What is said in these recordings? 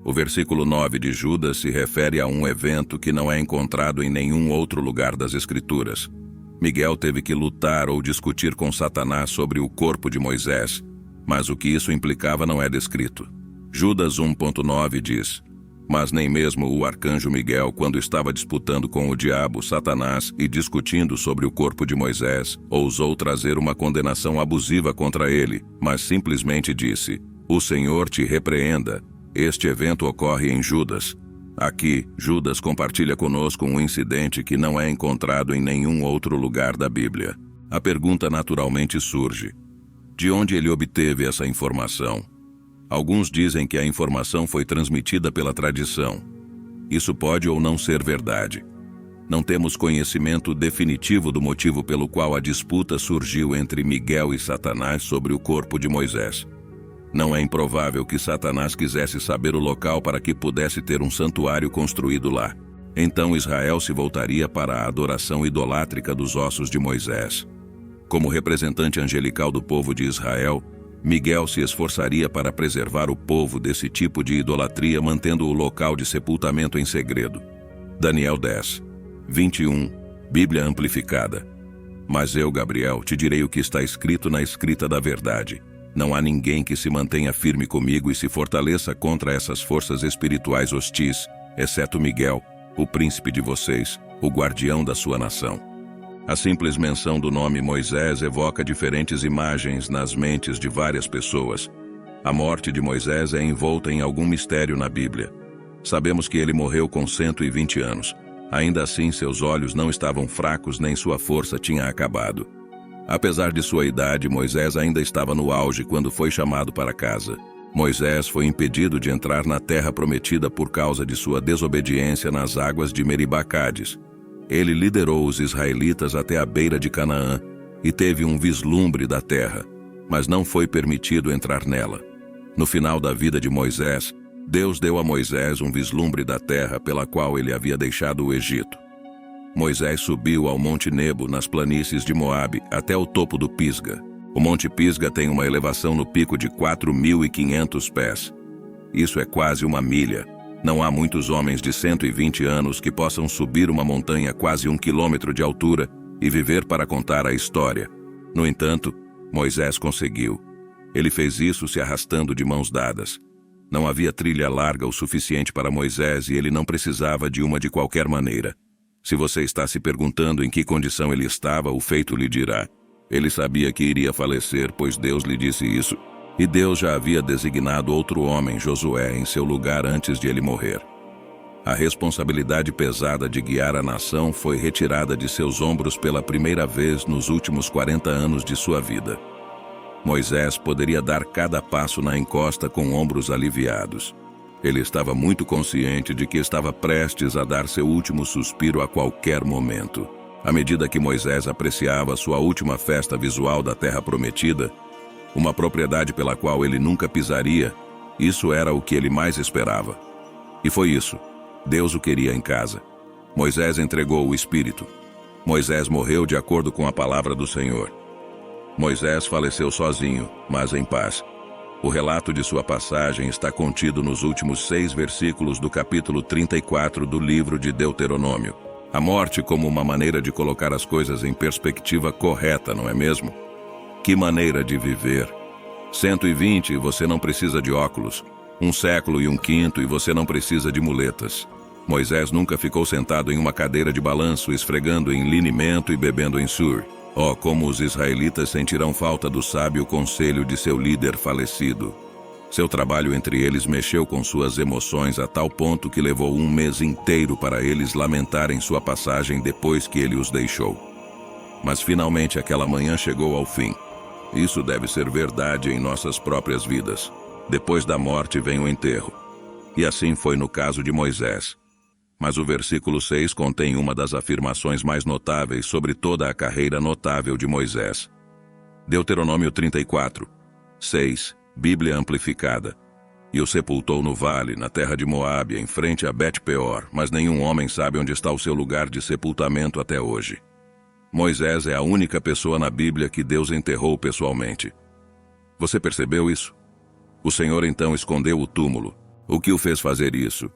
O versículo 9 de Judas se refere a um evento que não é encontrado em nenhum outro lugar das Escrituras. Miguel teve que lutar ou discutir com Satanás sobre o corpo de Moisés, mas o que isso implicava não é descrito. Judas 1,9 diz: mas nem mesmo o arcanjo Miguel, quando estava disputando com o diabo, Satanás, e discutindo sobre o corpo de Moisés, ousou trazer uma condenação abusiva contra ele, mas simplesmente disse: o Senhor te repreenda. Este evento ocorre em Judas. Aqui, Judas compartilha conosco um incidente que não é encontrado em nenhum outro lugar da Bíblia. A pergunta naturalmente surge: de onde ele obteve essa informação? Alguns dizem que a informação foi transmitida pela tradição. Isso pode ou não ser verdade. Não temos conhecimento definitivo do motivo pelo qual a disputa surgiu entre Miguel e Satanás sobre o corpo de Moisés. Não é improvável que Satanás quisesse saber o local para que pudesse ter um santuário construído lá. Então Israel se voltaria para a adoração idolátrica dos ossos de Moisés. Como representante angelical do povo de Israel, Miguel se esforçaria para preservar o povo desse tipo de idolatria, mantendo o local de sepultamento em segredo. Daniel 10, 21, Bíblia Amplificada. Mas eu, Gabriel, te direi o que está escrito na escrita da verdade. Não há ninguém que se mantenha firme comigo e se fortaleça contra essas forças espirituais hostis, exceto Miguel, o príncipe de vocês, o guardião da sua nação. A simples menção do nome Moisés evoca diferentes imagens nas mentes de várias pessoas. A morte de Moisés é envolta em algum mistério na Bíblia. Sabemos que ele morreu com 120 anos. Ainda assim, seus olhos não estavam fracos nem sua força tinha acabado. Apesar de sua idade, Moisés ainda estava no auge quando foi chamado para casa. Moisés foi impedido de entrar na terra prometida por causa de sua desobediência nas águas de Meribá-Cádiz. Ele liderou os israelitas até a beira de Canaã e teve um vislumbre da terra, mas não foi permitido entrar nela. No final da vida de Moisés, Deus deu a Moisés um vislumbre da terra pela qual ele havia deixado o Egito. Moisés subiu ao Monte Nebo, nas planícies de Moabe, até o topo do Pisga. O Monte Pisga tem uma elevação no pico de 4.500 pés. Isso é quase uma milha. Não há muitos homens de 120 anos que possam subir uma montanha quase 1 quilômetro de altura e viver para contar a história. No entanto, Moisés conseguiu. Ele fez isso se arrastando de mãos dadas. Não havia trilha larga o suficiente para Moisés e ele não precisava de uma de qualquer maneira. Se você está se perguntando em que condição ele estava, o feito lhe dirá. Ele sabia que iria falecer, pois Deus lhe disse isso. E Deus já havia designado outro homem, Josué, em seu lugar antes de ele morrer. A responsabilidade pesada de guiar a nação foi retirada de seus ombros pela primeira vez nos últimos 40 anos de sua vida. Moisés poderia dar cada passo na encosta com ombros aliviados. Ele estava muito consciente de que estava prestes a dar seu último suspiro a qualquer momento. À medida que Moisés apreciava sua última festa visual da Terra Prometida, uma propriedade pela qual ele nunca pisaria, isso era o que ele mais esperava. E foi isso. Deus o queria em casa. Moisés entregou o Espírito. Moisés morreu de acordo com a palavra do Senhor. Moisés faleceu sozinho, mas em paz. O relato de sua passagem está contido nos últimos 6 versículos do capítulo 34 do livro de Deuteronômio. A morte como uma maneira de colocar as coisas em perspectiva correta, não é mesmo? Que maneira de viver! 120 e você não precisa de óculos. 1 século e 1/5 e você não precisa de muletas. Moisés nunca ficou sentado em uma cadeira de balanço, esfregando em linimento e bebendo em sur. Oh, como os israelitas sentirão falta do sábio conselho de seu líder falecido. Seu trabalho entre eles mexeu com suas emoções a tal ponto que levou 1 mês inteiro para eles lamentarem sua passagem depois que ele os deixou. Mas finalmente aquela manhã chegou ao fim. Isso deve ser verdade em nossas próprias vidas. Depois da morte vem o enterro. E assim foi no caso de Moisés. Mas o versículo 6 contém uma das afirmações mais notáveis sobre toda a carreira notável de Moisés. Deuteronômio 34, 6, Bíblia Amplificada. E o sepultou no vale, na terra de Moabe, em frente a Bet-peor, mas nenhum homem sabe onde está o seu lugar de sepultamento até hoje. Moisés é a única pessoa na Bíblia que Deus enterrou pessoalmente. Você percebeu isso? O Senhor então escondeu o túmulo. O que o fez fazer isso?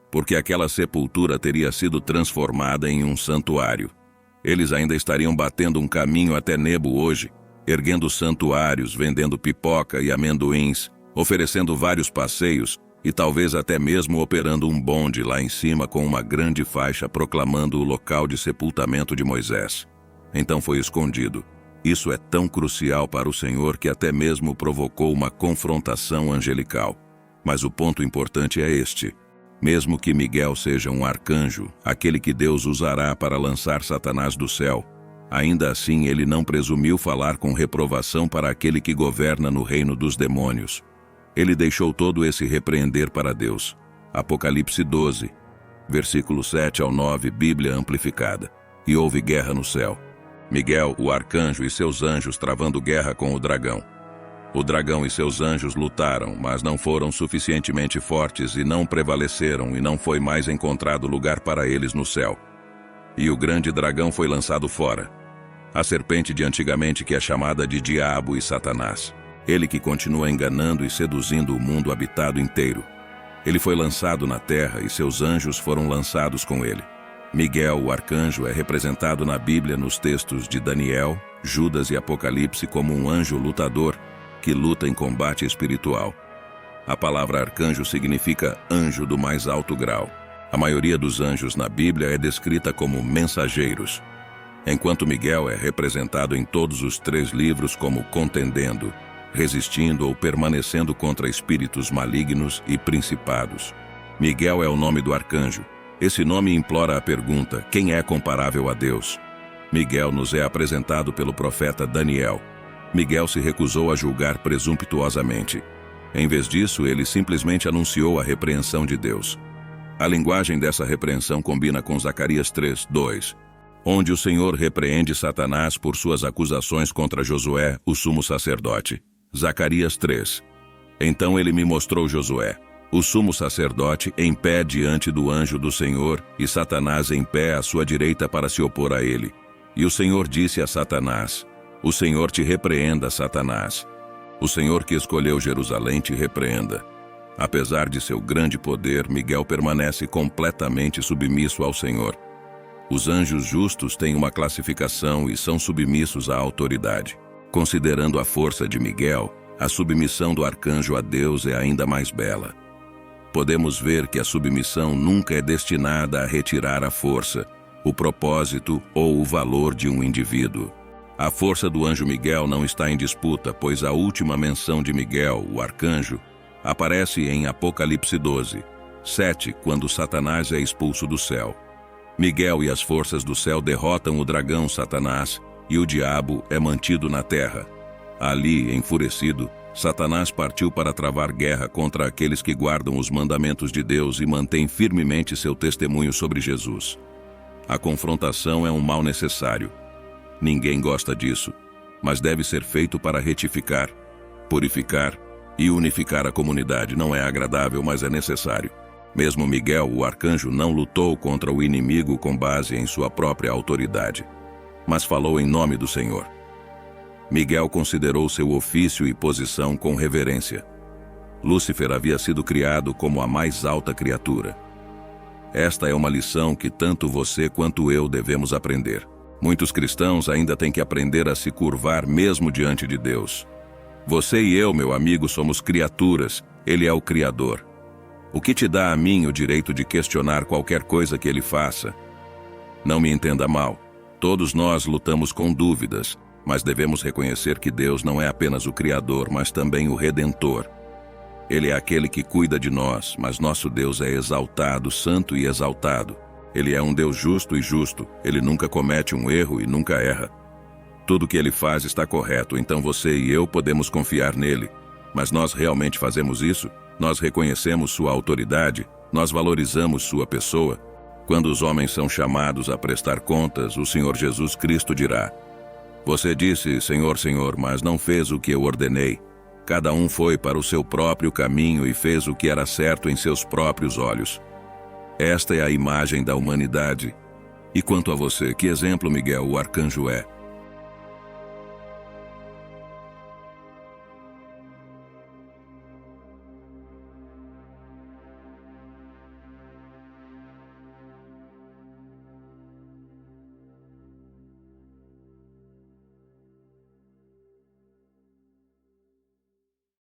Porque aquela sepultura teria sido transformada em um santuário. Eles ainda estariam batendo um caminho até Nebo hoje, erguendo santuários, vendendo pipoca e amendoins, oferecendo vários passeios e talvez até mesmo operando um bonde lá em cima com uma grande faixa proclamando o local de sepultamento de Moisés. Então foi escondido. Isso é tão crucial para o Senhor que até mesmo provocou uma confrontação angelical. Mas o ponto importante é este. Mesmo que Miguel seja um arcanjo, aquele que Deus usará para lançar Satanás do céu, ainda assim ele não presumiu falar com reprovação para aquele que governa no reino dos demônios. Ele deixou todo esse repreender para Deus. Apocalipse 12, versículo 7 ao 9, Bíblia amplificada. E houve guerra no céu. Miguel, o arcanjo, e seus anjos travando guerra com o dragão. O dragão e seus anjos lutaram, mas não foram suficientemente fortes e não prevaleceram, e não foi mais encontrado lugar para eles no céu. E o grande dragão foi lançado fora. A serpente de antigamente, que é chamada de Diabo e Satanás. Ele que continua enganando e seduzindo o mundo habitado inteiro. Ele foi lançado na terra e seus anjos foram lançados com ele. Miguel, o arcanjo, é representado na Bíblia nos textos de Daniel, Judas e Apocalipse como um anjo lutador que luta em combate espiritual. A palavra arcanjo significa anjo do mais alto grau. A maioria dos anjos na Bíblia é descrita como mensageiros, enquanto Miguel é representado em todos os 3 livros como contendendo, resistindo ou permanecendo contra espíritos malignos e principados. Miguel é o nome do arcanjo. Esse nome implora a pergunta: quem é comparável a Deus? Miguel nos é apresentado pelo profeta Daniel. Miguel se recusou a julgar presumptuosamente. Em vez disso, ele simplesmente anunciou a repreensão de Deus. A linguagem dessa repreensão combina com Zacarias 3:2, onde o Senhor repreende Satanás por suas acusações contra Josué, o sumo sacerdote. Zacarias 3. Então ele me mostrou Josué, o sumo sacerdote, em pé diante do anjo do Senhor, e Satanás em pé à sua direita para se opor a ele. E o Senhor disse a Satanás: o Senhor te repreenda, Satanás. O Senhor que escolheu Jerusalém te repreenda. Apesar de seu grande poder, Miguel permanece completamente submisso ao Senhor. Os anjos justos têm uma classificação e são submissos à autoridade. Considerando a força de Miguel, a submissão do arcanjo a Deus é ainda mais bela. Podemos ver que a submissão nunca é destinada a retirar a força, o propósito ou o valor de um indivíduo. A força do anjo Miguel não está em disputa, pois a última menção de Miguel, o arcanjo, aparece em Apocalipse 12, 7, quando Satanás é expulso do céu. Miguel e as forças do céu derrotam o dragão Satanás e o diabo é mantido na terra. Ali, enfurecido, Satanás partiu para travar guerra contra aqueles que guardam os mandamentos de Deus e mantêm firmemente seu testemunho sobre Jesus. A confrontação é um mal necessário. Ninguém gosta disso, mas deve ser feito para retificar, purificar e unificar a comunidade. Não é agradável, mas é necessário. Mesmo Miguel, o arcanjo, não lutou contra o inimigo com base em sua própria autoridade, mas falou em nome do Senhor. Miguel considerou seu ofício e posição com reverência. Lúcifer havia sido criado como a mais alta criatura. Esta é uma lição que tanto você quanto eu devemos aprender. Muitos cristãos ainda têm que aprender a se curvar mesmo diante de Deus. Você e eu, meu amigo, somos criaturas. Ele é o Criador. O que te dá a mim o direito de questionar qualquer coisa que ele faça? Não me entenda mal. Todos nós lutamos com dúvidas, mas devemos reconhecer que Deus não é apenas o Criador, mas também o Redentor. Ele é aquele que cuida de nós, mas nosso Deus é exaltado, santo e exaltado. Ele é um Deus justo e justo. Ele nunca comete um erro e nunca erra. Tudo que ele faz está correto, então você e eu podemos confiar nele. Mas nós realmente fazemos isso? Nós reconhecemos sua autoridade? Nós valorizamos sua pessoa? Quando os homens são chamados a prestar contas, o Senhor Jesus Cristo dirá: você disse, Senhor, Senhor, mas não fez o que eu ordenei. Cada um foi para o seu próprio caminho e fez o que era certo em seus próprios olhos. Esta é a imagem da humanidade. E quanto a você, que exemplo Miguel, o arcanjo, é?